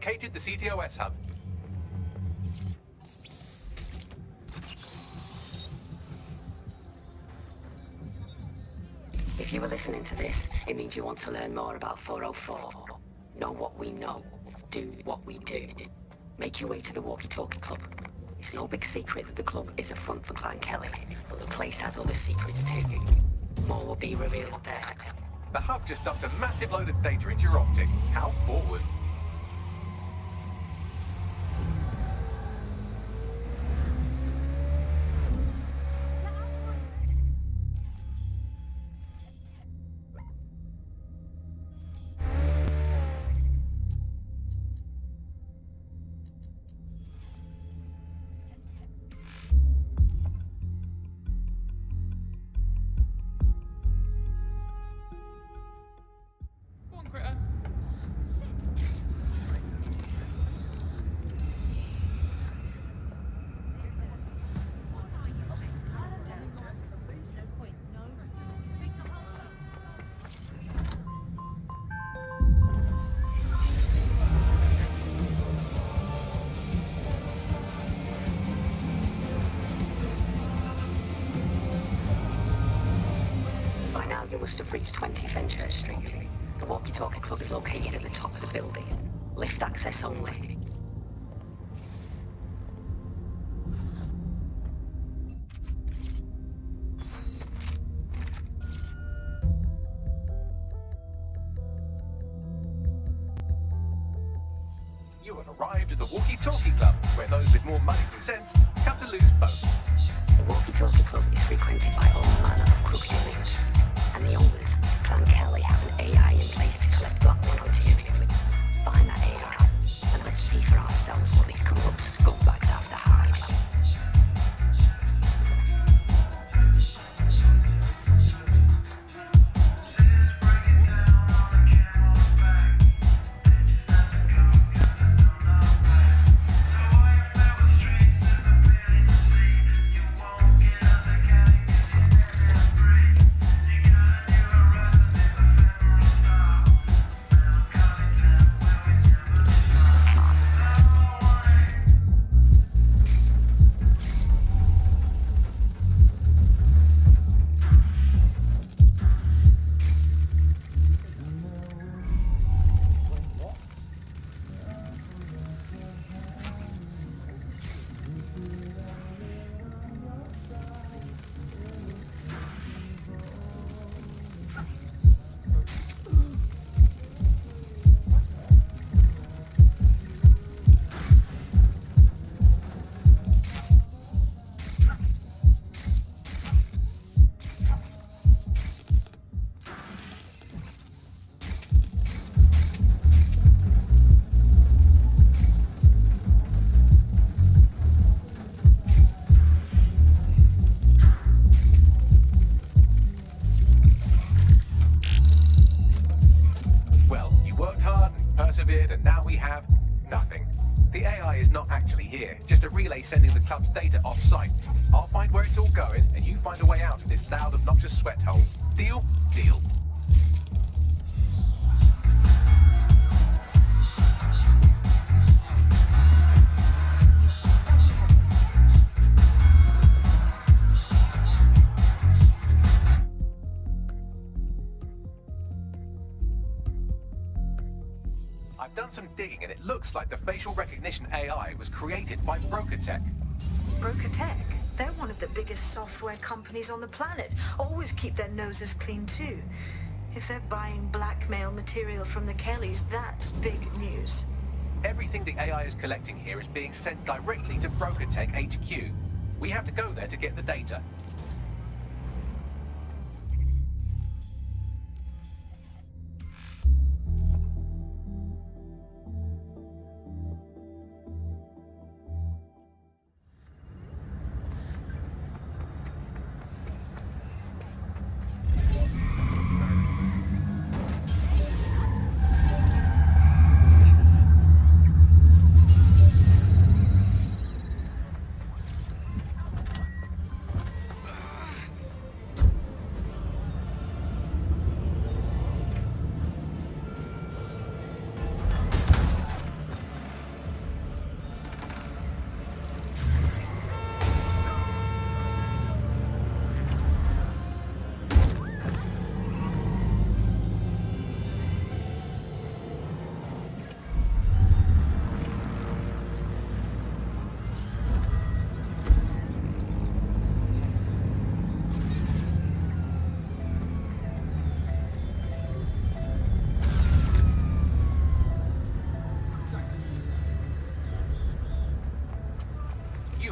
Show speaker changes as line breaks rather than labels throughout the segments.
located the CTOS hub.
If you were listening to this, it means you want to learn more about 404. Know what we know. Do what we do. Make your way to the Walkie Talkie Club. It's no big secret that the club is a front for Clan Kelly, but the place has other secrets too. More will be revealed there.
The hub just dumped a massive load of data into your optic. How forward?
You must have reached 20 Fenchurch Street. The Walkie Talkie Club is located at the top of the building. Lift access only.
You have arrived at the Walkie Talkie Club, where those with more money than sense come to lose both.
The Walkie Talkie Club is frequented by all manner of crooked elites, and the owners, Clan Kelly, have an AI in place to collect black royalties. Find that AI, and let's see for ourselves what these corrupt scumbags have to hide.
And now we have nothing. The AI is not actually here, just a relay sending the club's data off-site. I'll find where it's all going, and you find a way out of this loud, obnoxious sweat hole. Deal? Deal. I've done some digging and it looks like the facial recognition AI was created by Broker Tech.
Broker Tech? They're one of the biggest software companies on the planet. Always keep their noses clean too. If they're buying blackmail material from the Kellys, that's big news.
Everything the AI is collecting here is being sent directly to Broker Tech HQ. We have to go there to get the data.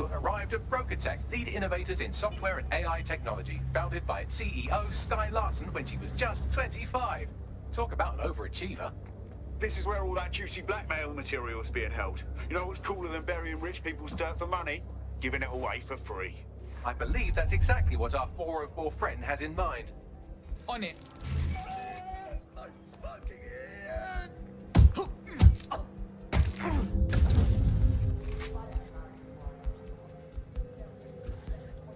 you have arrived at BrokerTech, lead innovators in software and AI technology, founded by its CEO, Sky Larson, when she was just 25. Talk about an overachiever.
This is where all that juicy blackmail material is being held. You know what's cooler than burying rich people's dirt for money? Giving it away for free.
I believe that's exactly what our 404 friend has in mind.
On it.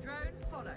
Drone, follow.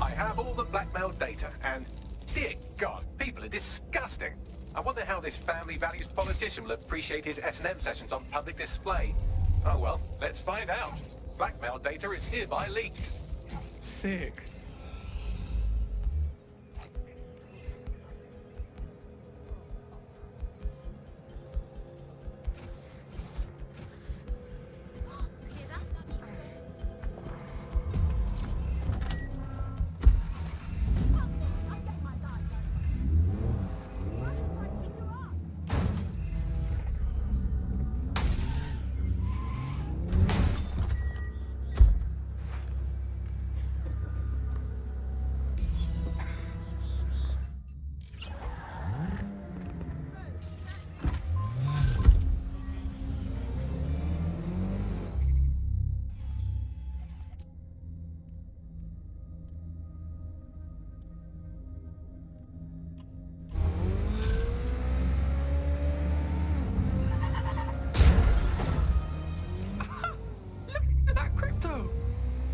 I have all the blackmail data, and dear God, people are disgusting. I wonder how this family values politician will appreciate his S&M sessions on public display. Oh well, let's find out. Blackmail data is hereby leaked.
Sick.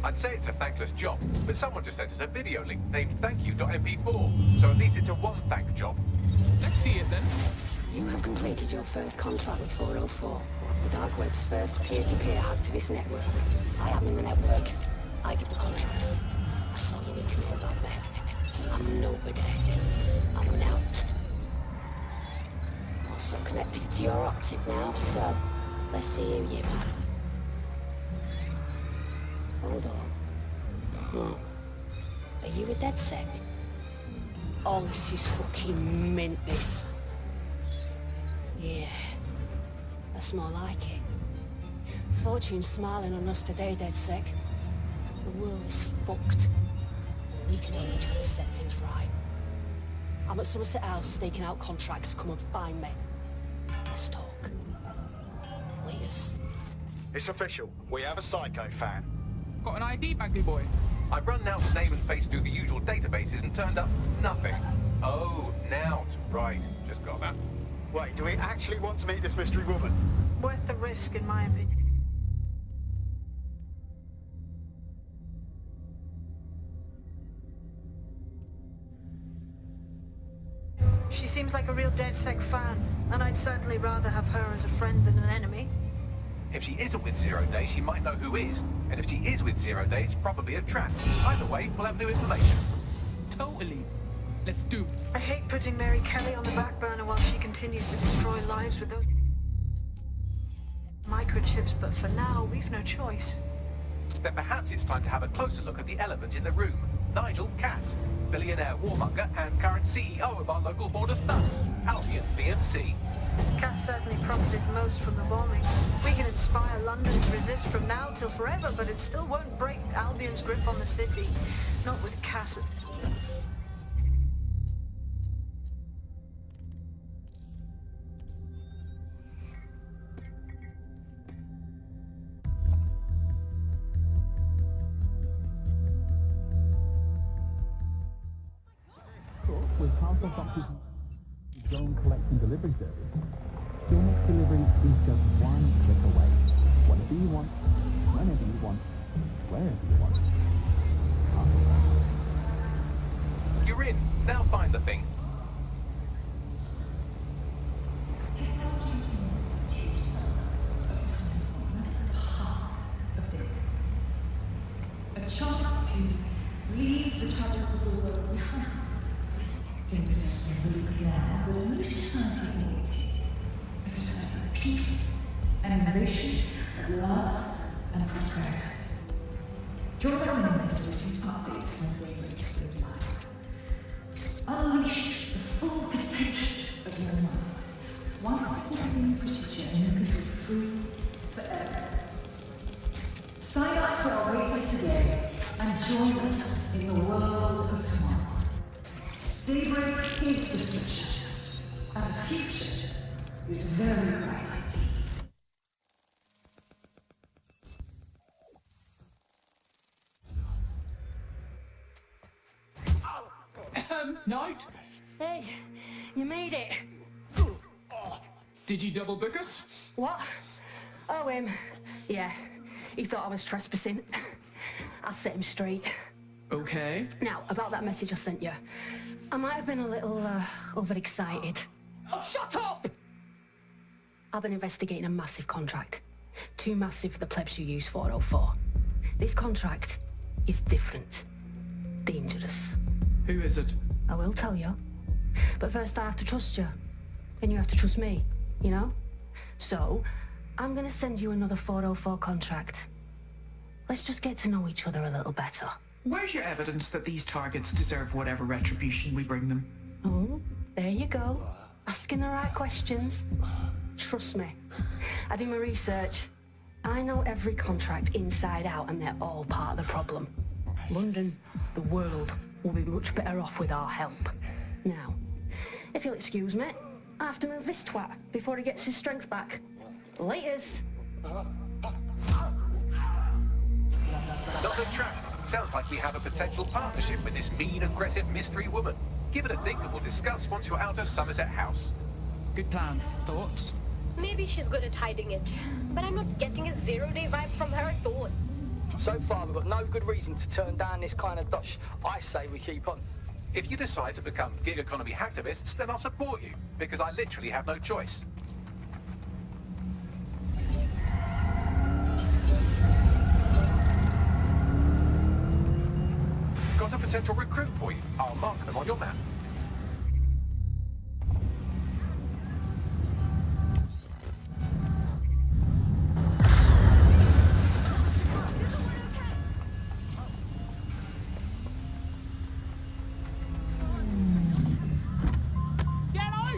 I'd say it's a thankless job, but someone just sent us a video link named thankyou.mp4, so at least it's a one-thank job.
Let's see it then.
You have completed your first contract with 404, the dark web's first peer-to-peer activist network. I am in the network. I get the contracts. That's all you need to know about me. I'm nobody. I'm an out. Also connected to your optic now, so let's see who you are. Hold on. Are you a DedSec? Oh, this is fucking mint, this. Yeah, that's more like it. Fortune's smiling on us today, DedSec. The world is fucked. We can help each other set things right. I'm at Somerset House staking out contracts. Come and find me. Let's talk. Laters.
It's official. We have a Psycho fan.
Got an ID, Bagley boy?
I've run Nout's name and face through the usual databases and turned up nothing. Oh, Nout. Right, just got that.
Wait, do we actually want to meet this mystery woman?
Worth the risk, in my opinion. She seems like a real DedSec fan, and I'd certainly rather have her as a friend than an enemy.
If she isn't with Zero Day, she might know who is. And if she is with Zero Day, it's probably a trap. Either way, we'll have new information.
Totally. Let's do.
I hate putting Mary Kelly on the back burner while she continues to destroy lives with those microchips, but for now, we've no choice.
Then perhaps it's time to have a closer look at the elephant in the room. Nigel Cass, billionaire warmonger and current CEO of our local board of thugs, Albion BNC.
Cass certainly profited most from the bombings. We can inspire London to resist from now till forever, but it still won't break Albion's grip on the city. Not with Cass.
With parcel boxes drone collection delivery service, your next delivery is just one click away. Whatever you want, whenever you want, wherever you want.
You're in. Now find the thing.
A chance to leave the troubles of the world behind. Things don't seem bleak now, but a new society awaits you. A society of peace and innovation, of love and prosperity. Join our enemies to receive updates as they reach through life. Unleash the full potential of your mind. One simple procedure and you can be free forever. Sign up for our waitlist today and join us in the world of tomorrow. Daybreak is the future, and the future is very bright indeed.
Knight?
Hey, you made it.
Did you double book us?
What? Oh, yeah. He thought I was trespassing. I'll set him straight.
Okay.
Now, about that message I sent you. I might have been a little, overexcited. Oh, shut up! I've been investigating a massive contract. Too massive for the plebs who use 404. This contract is different. Dangerous.
Who is it?
I will tell you. But first I have to trust you. And you have to trust me, you know? So, I'm gonna send you another 404 contract. Let's just get to know each other a little better.
Where's your evidence that these targets deserve whatever retribution we bring them?
Oh, there you go. Asking the right questions. Trust me. I do my research. I know every contract inside out and they're all part of the problem. London, the world, will be much better off with our help. Now, if you'll excuse me, I have to move this twat before he gets his strength back. Laters.
Not a trap. Sounds like we have a potential partnership with this mean, aggressive mystery woman. Give it a think and we'll discuss once you're out of Somerset House.
Good plan. Thoughts?
Maybe she's good at hiding it, but I'm not getting a zero-day vibe from her at all.
So far, we've got no good reason to turn down this kind of dosh. I say we keep on.
If you decide to become gig economy hacktivists, then I'll support you, because I literally have no choice. Got a potential recruit for you. I'll mark them on your map.
Get out!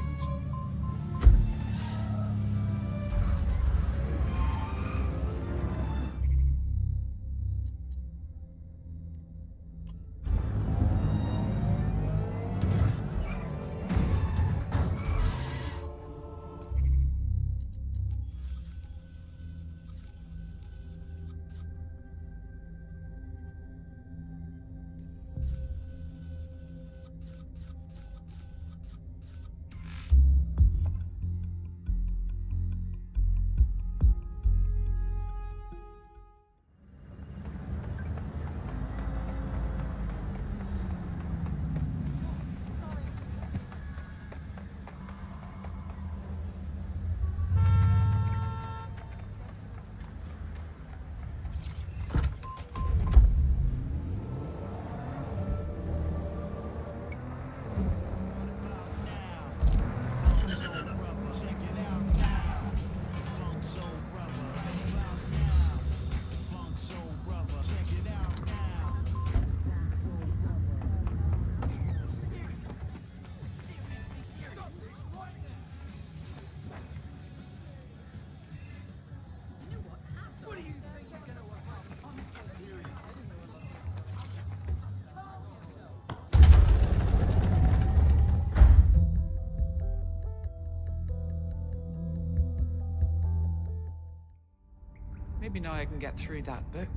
Maybe now I can get through that book.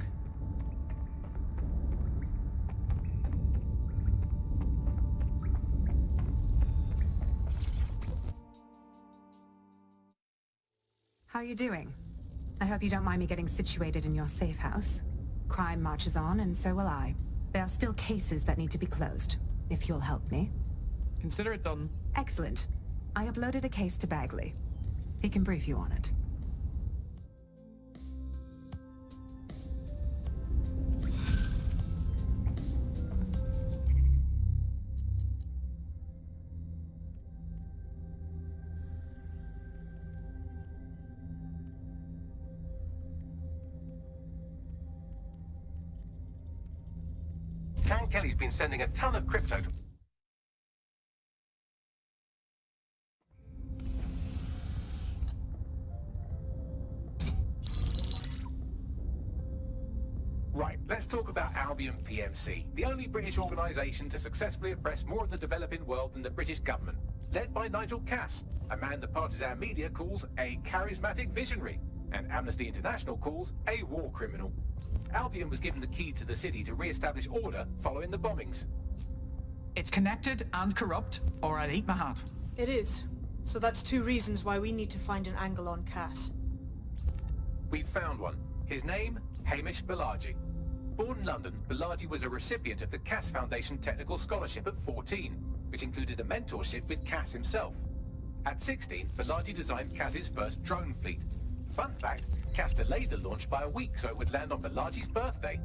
How are you doing? I hope you don't mind me getting situated in your safe house. Crime marches on, and so will I. There are still cases that need to be closed, if you'll help me.
Consider it done.
Excellent. I uploaded a case to Bagley. He can brief you on it.
Can Kelly's been sending a ton of crypto to... Right, let's talk about Albion PMC, the only British organisation to successfully oppress more of the developing world than the British government. Led by Nigel Cass, a man the partisan media calls a charismatic visionary, and Amnesty International calls a war criminal. Albion was given the key to the city to re-establish order following the bombings.
It's connected and corrupt, or I'd eat my hat.
It is. So that's two reasons why we need to find an angle on Cass.
We've found one. His name, Hamish Balaji. Born in London, Balaji was a recipient of the Cass Foundation Technical Scholarship at 14, which included a mentorship with Cass himself. At 16, Balaji designed Cass's first drone fleet. Fun fact, Cass delayed the launch by a week so it would land on Balaji's birthday.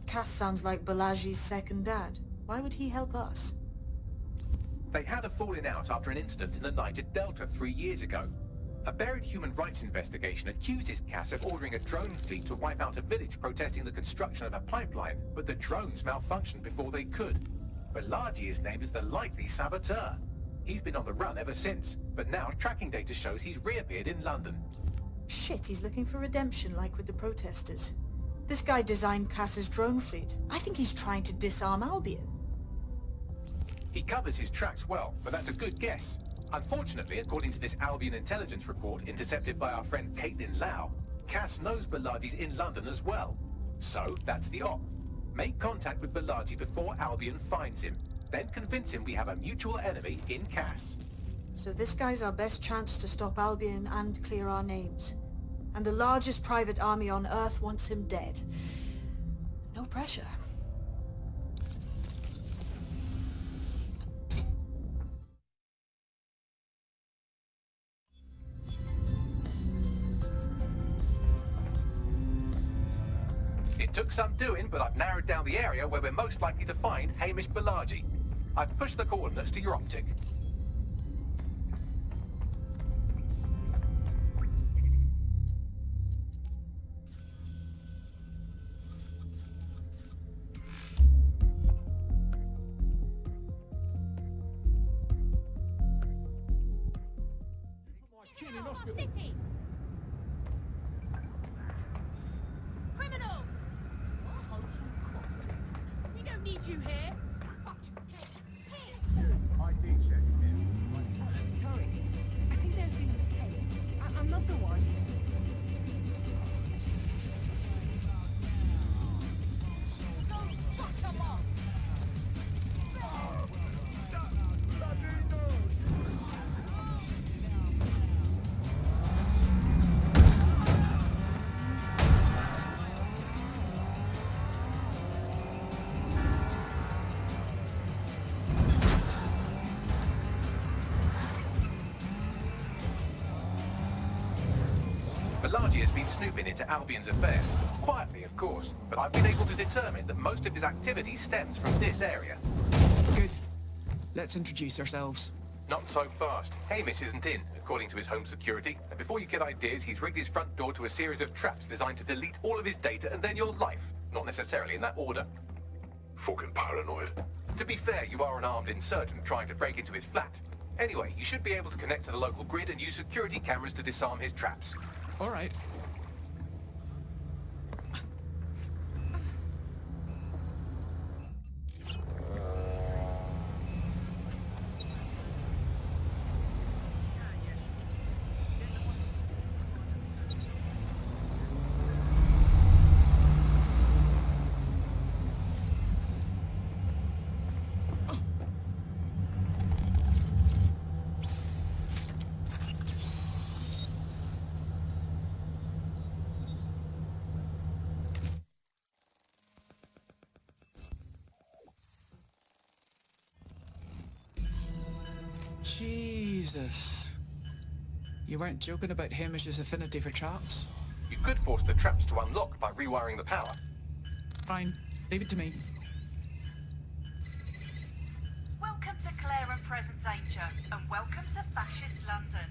Cass sounds like Balaji's second dad. Why would he help us?
They had a falling out after an incident in the Niger Delta 3 years ago. A buried human rights investigation accuses Cass of ordering a drone fleet to wipe out a village protesting the construction of a pipeline, but the drones malfunctioned before they could. Balaji is named as the likely saboteur. He's been on the run ever since, but now tracking data shows he's reappeared in London.
Shit, he's looking for redemption like with the protesters. This guy designed Cass's drone fleet. I think he's trying to disarm Albion.
He covers his tracks well, but that's a good guess. Unfortunately, according to this Albion intelligence report intercepted by our friend Caitlin Lau, Cass knows Balaji's in London as well. So, that's the op. Make contact with Balaji before Albion finds him. Then convince him we have a mutual enemy in Cass.
So this guy's our best chance to stop Albion and clear our names. And the largest private army on Earth wants him dead. No pressure.
It took some doing, but I've narrowed down the area where we're most likely to find Hamish Balaji. I've pushed the coordinates to your optic.
City! Criminals! We don't need you here.
Sorry. I think there's been a mistake. I'm not the one.
Come on!
Balaji has been snooping into Albion's affairs. Quietly, of course, but I've been able to determine that most of his activity stems from this area.
Good. Let's introduce ourselves.
Not so fast. Hamish isn't in, according to his home security. And before you get ideas, he's rigged his front door to a series of traps designed to delete all of his data and then your life. Not necessarily in that order.
Fucking paranoid.
To be fair, you are an armed insurgent trying to break into his flat. Anyway, you should be able to connect to the local grid and use security cameras to disarm his traps.
All right. Jesus. You weren't joking about Hamish's affinity for traps?
You could force the traps to unlock by rewiring the power.
Fine. Leave it to me.
Welcome to Claire and Present Danger, and welcome to Fascist London.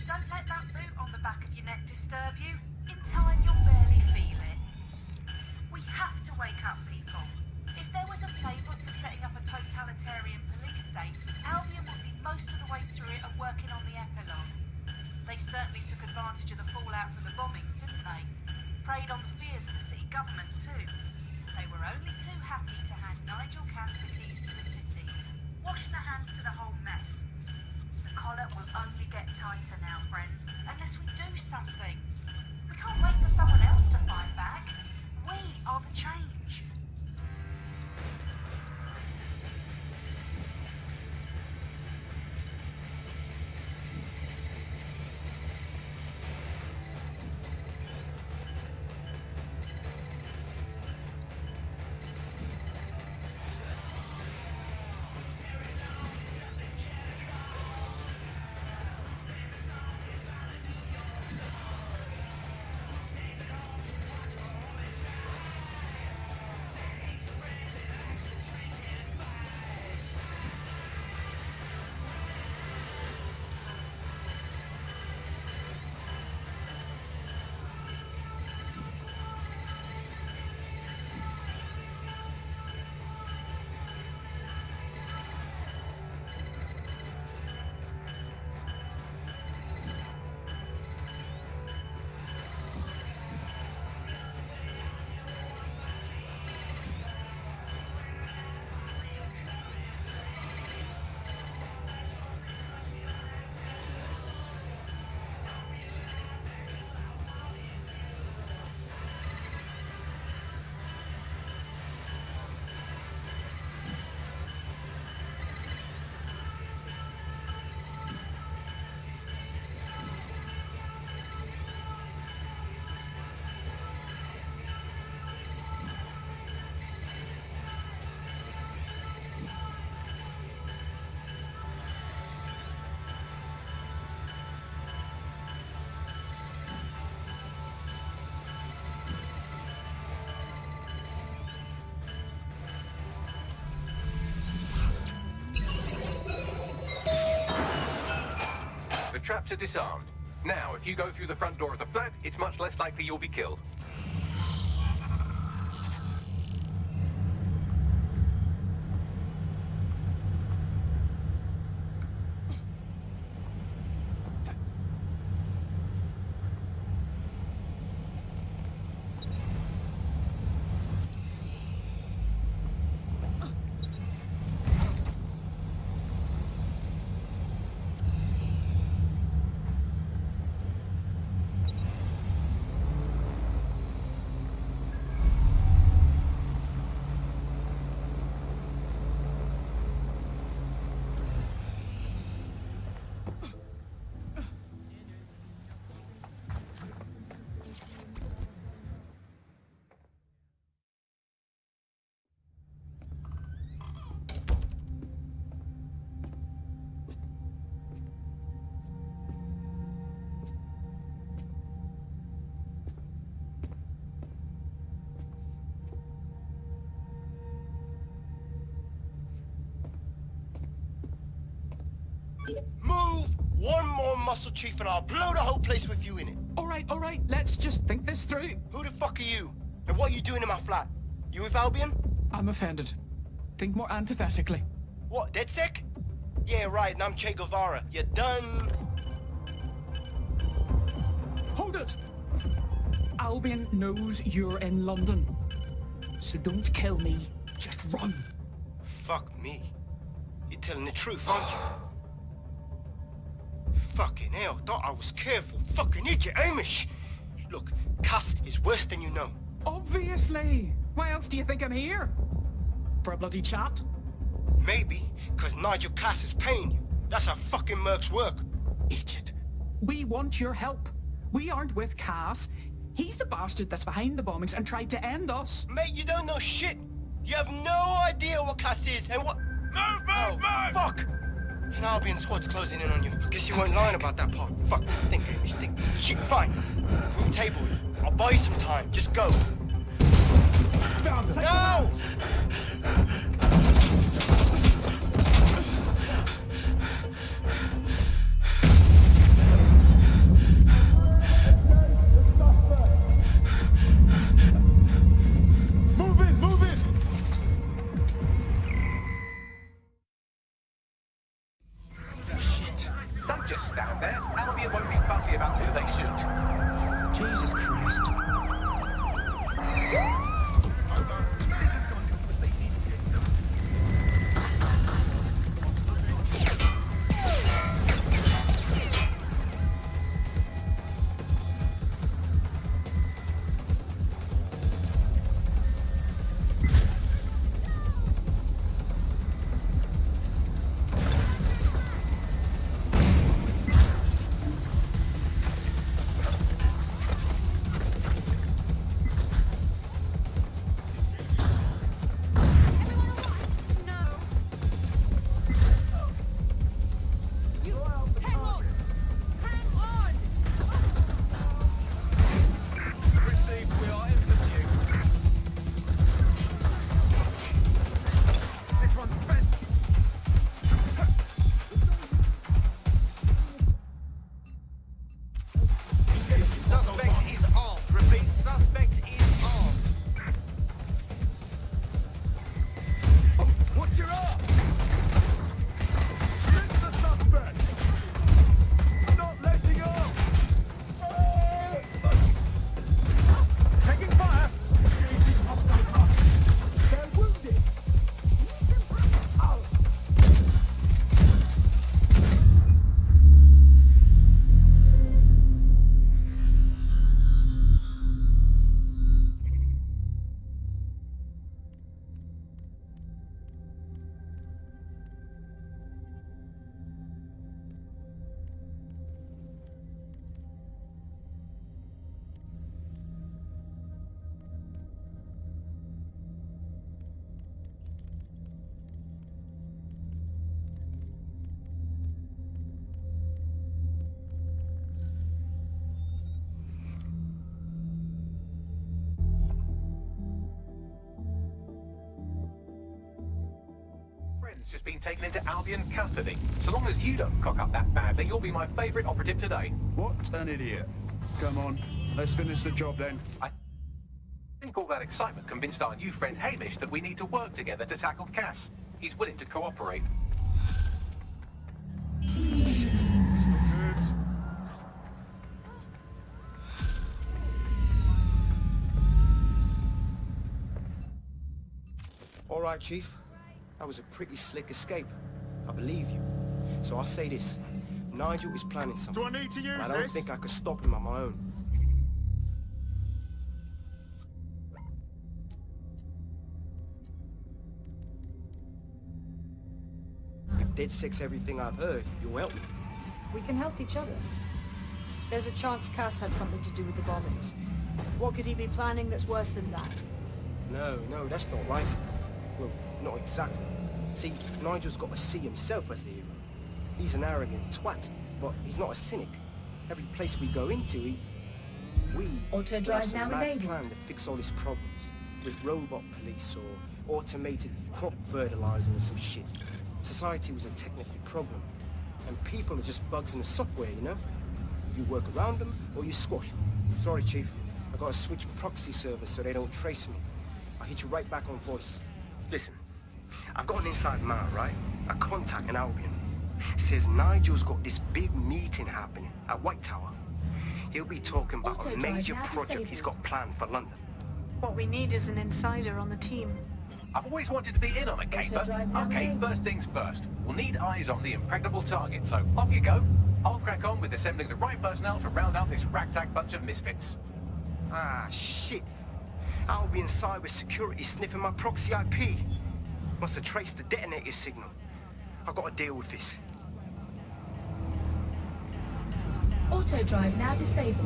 Don't let that boot on the back of your neck disturb you. In time, you'll barely feel it. We have to wake up, people. If there was a playbook for setting up a totalitarian police state, Albion would be most of the way through it and working on the epilogue. They certainly took advantage of the fallout from the bombings, didn't they? Preyed on the fears of the city government, too. They were only too happy to hand Nigel Cass the keys to the city. Wash the hands to the whole mess. The collar will only get tighter now, friends, unless we do something. We can't wait for someone else to fight back. We are the change.
The traps are disarmed. Now, if you go through the front door of the flat, it's much less likely you'll be killed.
Move one more muscle, Chief, and I'll blow the whole place with you in it.
All right, let's just think this through.
Who the fuck are you? And what are you doing in my flat? You with Albion?
I'm offended. Think more antithetically.
What, DedSec? Yeah, right, and I'm Che Guevara. You done?
Hold it! Albion knows you're in London. So don't kill me, just run.
Fuck me. You're telling the truth, aren't you? Fucking hell, thought I was careful. Fucking idiot, Amish! Look, Cass is worse than you know.
Obviously! Why else do you think I'm here? For a bloody chat?
Maybe, because Nigel Cass is paying you. That's how fucking mercs work.
Idiot. We want your help. We aren't with Cass. He's the bastard that's behind the bombings and tried to end us.
Mate, you don't know shit. You have no idea what Cass is and what...
Move!
Fuck! An Albion squad's closing in on you. I guess you weren't lying about that part. Fuck, think, Hamish, think. Shit, fine. We'll table it. I'll buy you some time. Just go.
Found them.
No!
Move in, move in!
Don't just stand there. Albion won't be fussy about who they shoot.
Jesus Christ.
Just been taken into Albion custody. So long as you don't cock up that badly, you'll be my favourite operative today.
What an idiot. Come on, let's finish the job then.
I think all that excitement convinced our new friend Hamish that we need to work together to tackle Cass. He's willing to cooperate.
Shit, it's not good.
All right, Chief. That was a pretty slick escape. I believe you. So I'll say this. Nigel is planning something.
Do I need to use
I don't
this?
think I could stop him on my own. If DedSec's everything I've heard, you'll help me.
We can help each other. There's a chance Cass had something to do with the bombings. What could he be planning that's worse than that?
No, that's not right. Well, not exactly. See, Nigel's got to see himself as the hero. He's an arrogant twat, but he's not a cynic. Every place we go into, we
Auto drive
have some
now
mad
enabled.
plan to fix all his problems. With robot police or automated crop fertilizer or some shit. Society was a technical problem. And people are just bugs in the software, you know? You work around them or you squash them. Sorry, Chief. I gotta switch proxy servers so they don't trace me. I'll hit you right back on voice. Listen, I've got an inside man, right? A contact in Albion. Says Nigel's got this big meeting happening at White Tower. He'll be talking about a major project he's got planned for London.
What we need is an insider on the team.
I've always wanted to be in on a caper. Okay, first things first. We'll need eyes on the impregnable target, so off you go. I'll crack on with assembling the right personnel to round out this ragtag bunch of misfits.
Ah, shit. Albion cybersecurity sniffing my proxy IP. Must have traced the detonator signal. I've got to deal with this.
Auto drive now disabled.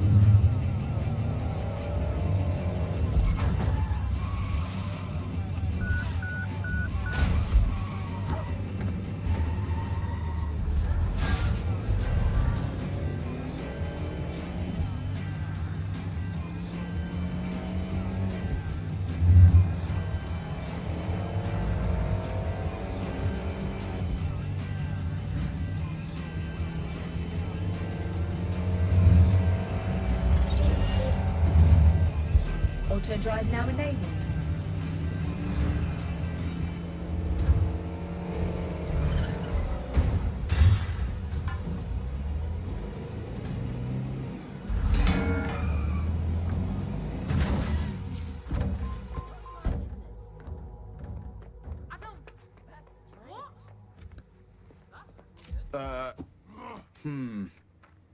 drive now enabled.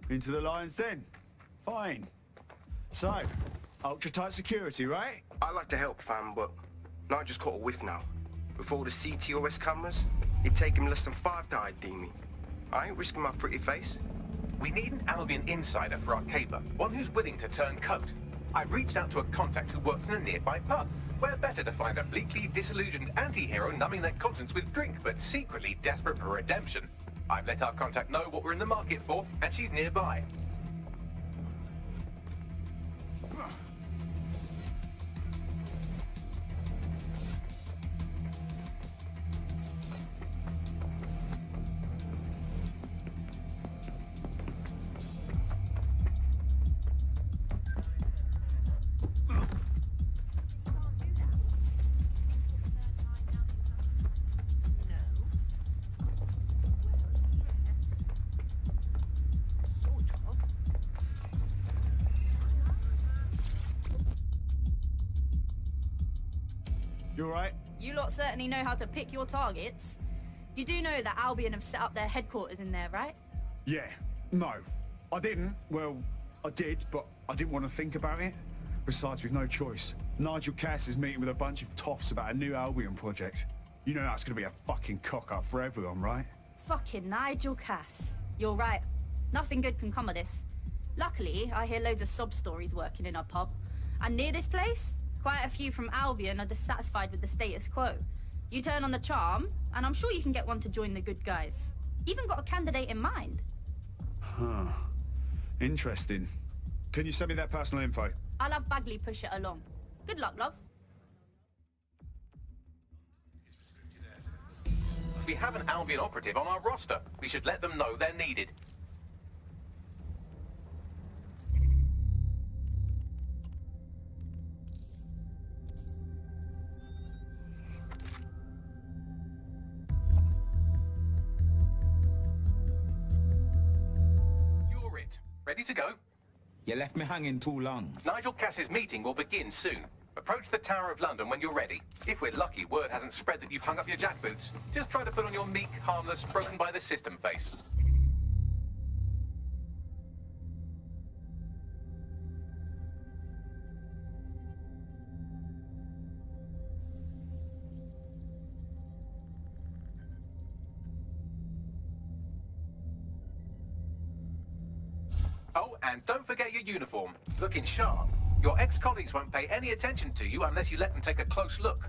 Into the lion's den. Fine. So, ultra-tight security, right?
I'd like to help, fam, but I just caught a whiff now. With all the CTOS cameras, it'd take him less than 5 to ID me. I ain't risking my pretty face.
We need an Albion insider for our caper, one who's willing to turn coat. I've reached out to a contact who works in a nearby pub. Where better to find a bleakly disillusioned anti-hero numbing their conscience with drink, but secretly desperate for redemption. I've let our contact know what we're in the market for, and she's nearby.
You alright?
You lot certainly know how to pick your targets. You do know that Albion have set up their headquarters in there, right?
Yeah. No. I didn't. Well, I did, but I didn't want to think about it. Besides, we've no choice. Nigel Cass is meeting with a bunch of toffs about a new Albion project. You know that's going to be a fucking cock-up for everyone, right?
Fucking Nigel Cass. You're right. Nothing good can come of this. Luckily, I hear loads of sob stories working in our pub. And near this place, quite a few from Albion are dissatisfied with the status quo. You turn on the charm, and I'm sure you can get one to join the good guys. Even got a candidate in mind.
Huh. Interesting. Can you send me that personal info?
I'll have Bagley push it along. Good luck, love.
We have an Albion operative on our roster. We should let them know they're needed. Ready to go?
You left me hanging too long.
Nigel Cass's meeting will begin soon. Approach the Tower of London when you're ready. If we're lucky, word hasn't spread that you've hung up your jackboots. Just try to put on your meek, harmless, broken by the system face. Oh, and don't forget your uniform. Looking sharp. Your ex-colleagues won't pay any attention to you unless you let them take a close look.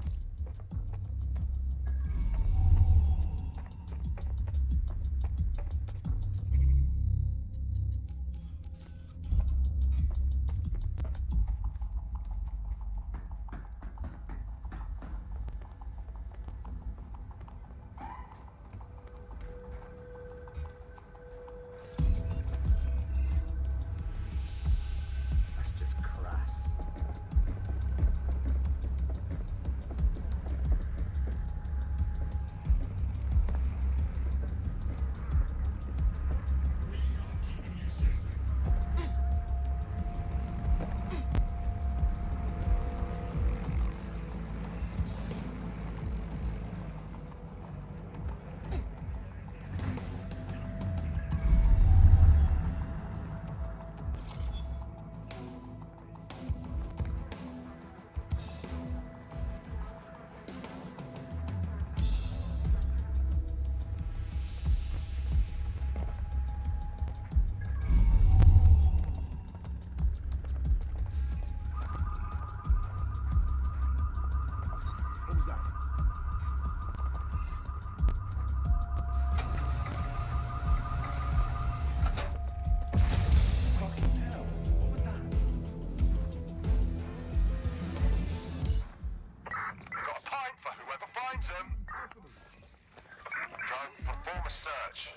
Search.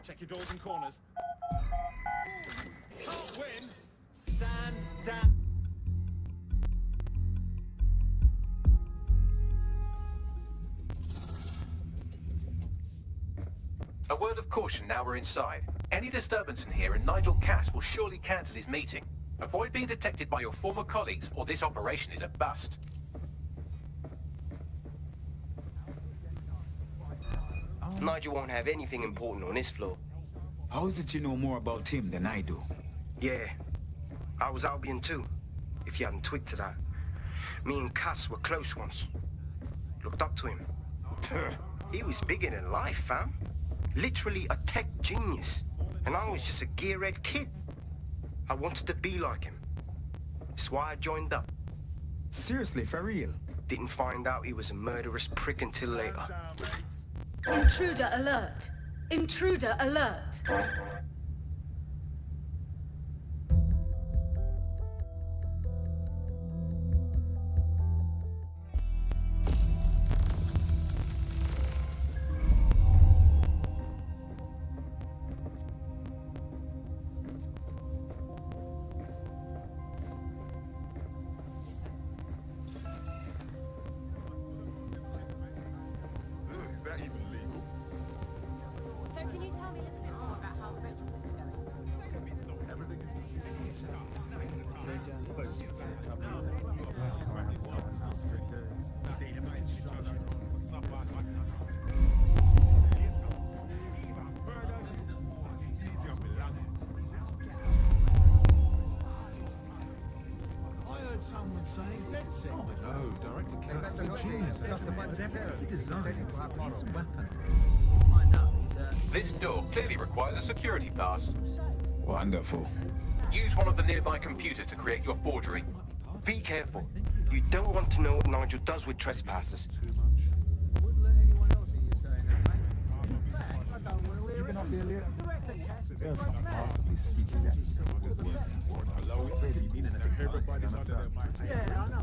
Check your doors and corners. Can't win. Stand damn.
A word of caution now we're inside. Any disturbance in here and Nigel Cass will surely cancel his meeting. Avoid being detected by your former colleagues or this operation is a bust.
Nigel won't have anything important on this floor.
How is it you know more about him than I do?
Yeah, I was Albion too, if you hadn't twigged to that. Me and Cass were close once. Looked up to him. He was bigger than life, fam. Literally a tech genius. And I was just a gearhead kid. I wanted to be like him. That's why I joined up.
Seriously, for real?
Didn't find out he was a murderous prick until later.
Intruder alert! Intruder alert!
Is that even legal?
So can you tell me a little bit more about how the retrofits are going?
Everything is
I heard someone saying dead set. Oh no, Director Cass is a genius. He designed his weapon.
This door clearly requires a security pass.
Wonderful.
Use one of the nearby computers to create your forgery.
Be careful. You don't want to know what Nigel does with trespassers.
There's some possibly secret that
Everybody's under their minds.
Yeah, I know.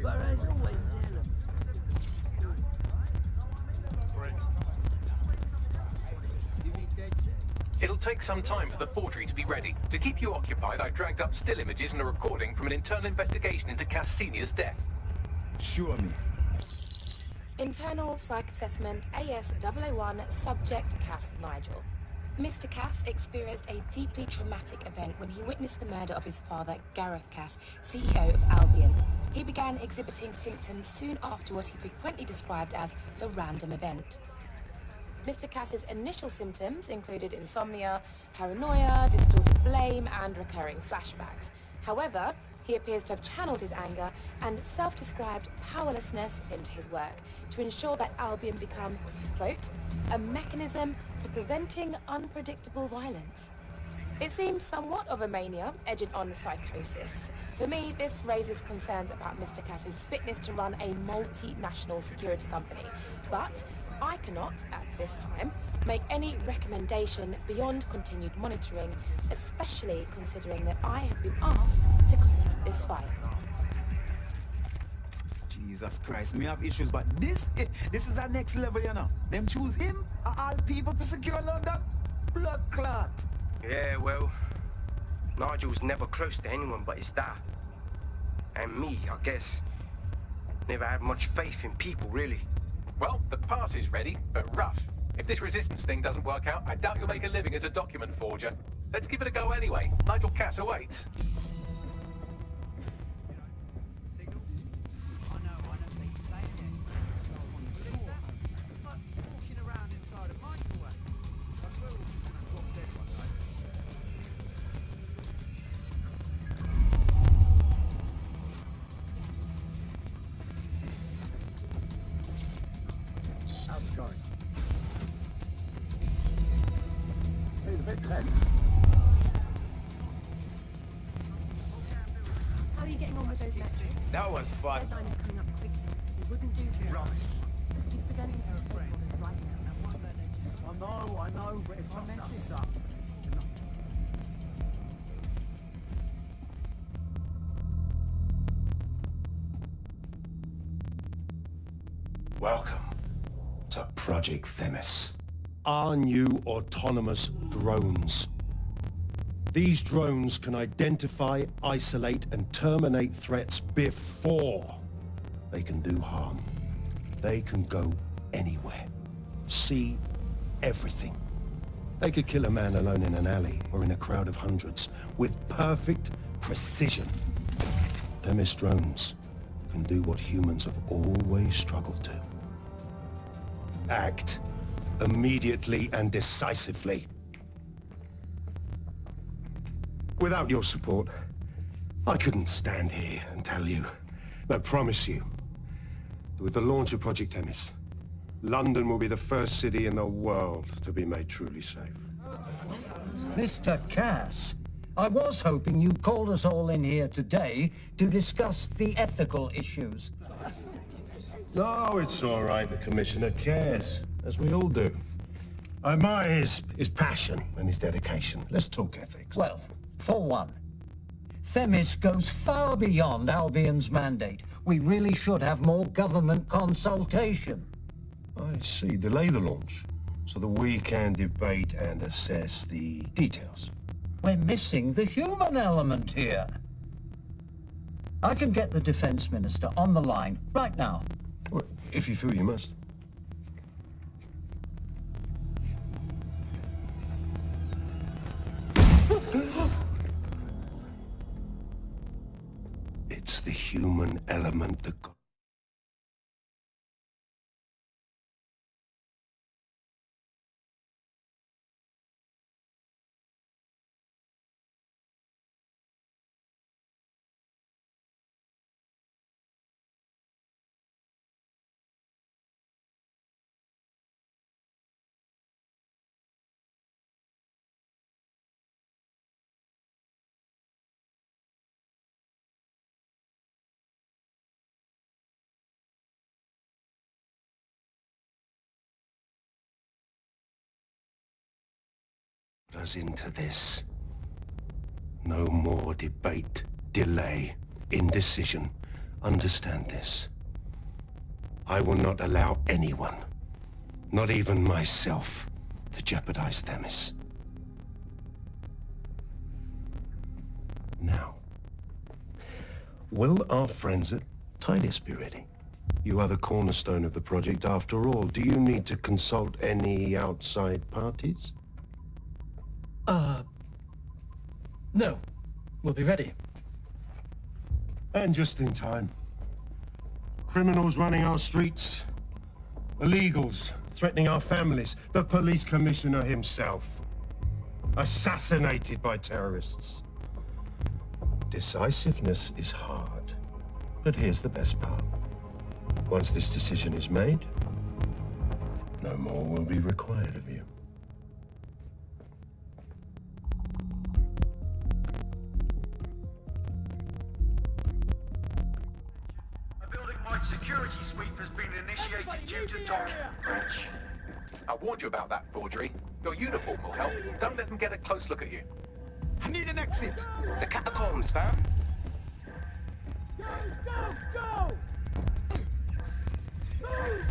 But there's always
It'll take some time for the forgery to be ready. To keep you occupied, I dragged up still images and a recording from an internal investigation into Cass Senior's death.
Show me.
Internal Psych Assessment AS001 Subject Cass Nigel. Mr. Cass experienced a deeply traumatic event when he witnessed the murder of his father, Gareth Cass, CEO of Albion. He began exhibiting symptoms soon after what he frequently described as the random event. Mr. Cass's initial symptoms included insomnia, paranoia, distorted blame, and recurring flashbacks. However, he appears to have channeled his anger and self-described powerlessness into his work to ensure that Albion become, quote, a mechanism for preventing unpredictable violence. It seems somewhat of a mania, edging on psychosis. For me, this raises concerns about Mr. Cass's fitness to run a multinational security company. But I cannot, at this time, make any recommendation beyond continued monitoring, especially considering that I have been asked to close this file.
Jesus Christ, me have issues, but this is our next level, you know. Them choose him, all people to secure London. Blood clot.
Yeah, well, Nigel's never close to anyone but his dad. And me, I guess. Never had much faith in people, really.
Well, the pass is ready, but rough. If this resistance thing doesn't work out, I doubt you'll make a living as a document forger. Let's give it a go anyway. Nigel Cass awaits.
How's it going? Hey, the bit tense.
How are you getting on with those metrics?
That was fun.
Deadline is coming up quickly. It wouldn't do to rush. He's presenting to the stakeholders right now.
I know, but if I mess this up...
Welcome to Project Themis.
Our new autonomous drones.
These drones can identify, isolate, and terminate threats before they can do harm. They can go anywhere, see everything. They could kill a man alone in an alley or in a crowd of hundreds with perfect precision. Themis drones can do what humans have always struggled to. Act immediately and decisively. Without your support, I couldn't stand here and tell you, but I promise you, that with the launch of Project Themis, London will be the first city in the world to be made truly safe.
Mr. Cass, I was hoping you'd call us all in here today to discuss the ethical issues.
No, it's all right. The Commissioner cares, as we all do. I admire his passion and his dedication. Let's talk ethics.
Well, for one, Themis goes far beyond Albion's mandate. We really should have more government consultation.
I see. Delay the launch, so that we can debate and assess the details.
We're missing the human element here. I can get the Defense Minister on the line right now.
Well, if you feel you must. It's the human element that got... us into this. No more debate, delay, indecision. Understand this. I will not allow anyone, not even myself, to jeopardize Themis. Now, will our friends at Tidus be ready? You are the cornerstone of the project after all. Do you need to consult any outside parties?
No. We'll be ready.
And just in time. Criminals running our streets. Illegals threatening our families. The police commissioner himself. Assassinated by terrorists. Decisiveness is hard. But here's the best part. Once this decision is made, no more will be required of you.
Security sweep has been initiated due to document breach. I warned you about that, forgery. Your uniform will help. Don't let them get a close look at you.
I need an exit.
The catacombs, fam.
Go, go, go! Move!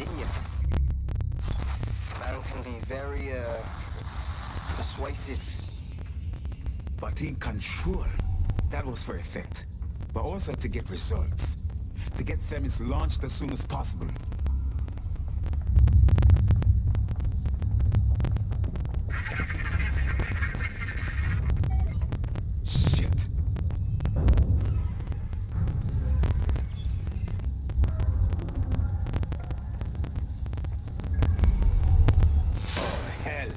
didn't you? Battle can be very, persuasive.
But in control, that was for effect. But also to get results. To get Themis launched as soon as possible. Shit. Oh, hell.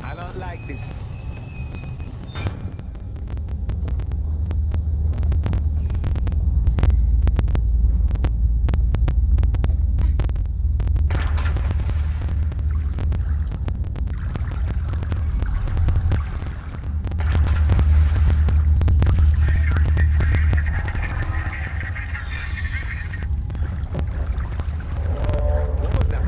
I don't like this. What was that?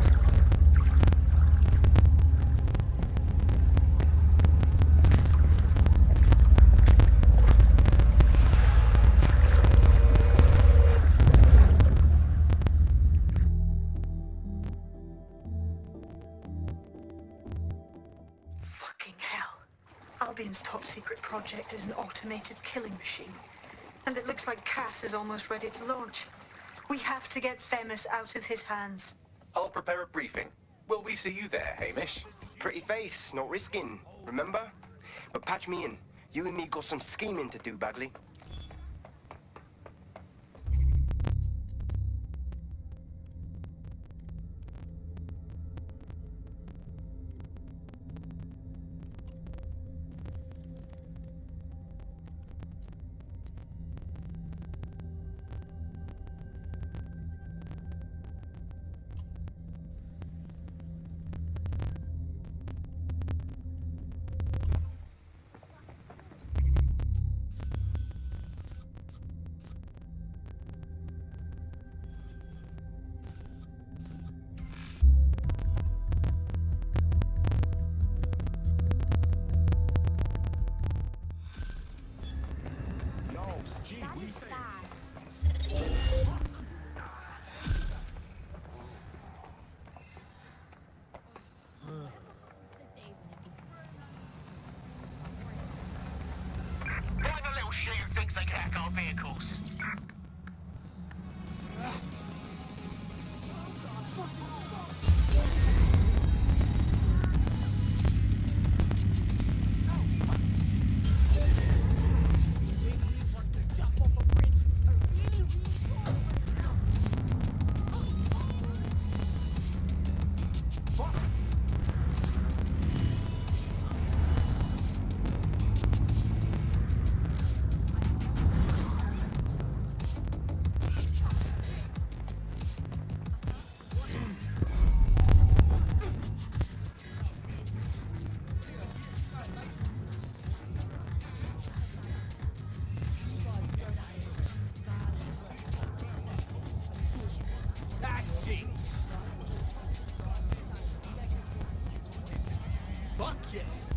Fucking hell. Albion's top secret project is an automated killing machine. And it looks like Cass is almost ready to launch. We have to get Themis out of his hands.
I'll prepare a briefing. Will we see you there, Hamish?
Pretty face, not risking, remember? But patch me in. You and me got some scheming to do, Bagley.
Find a little shit who thinks they can hack our vehicles.
That's it! Fuck yes!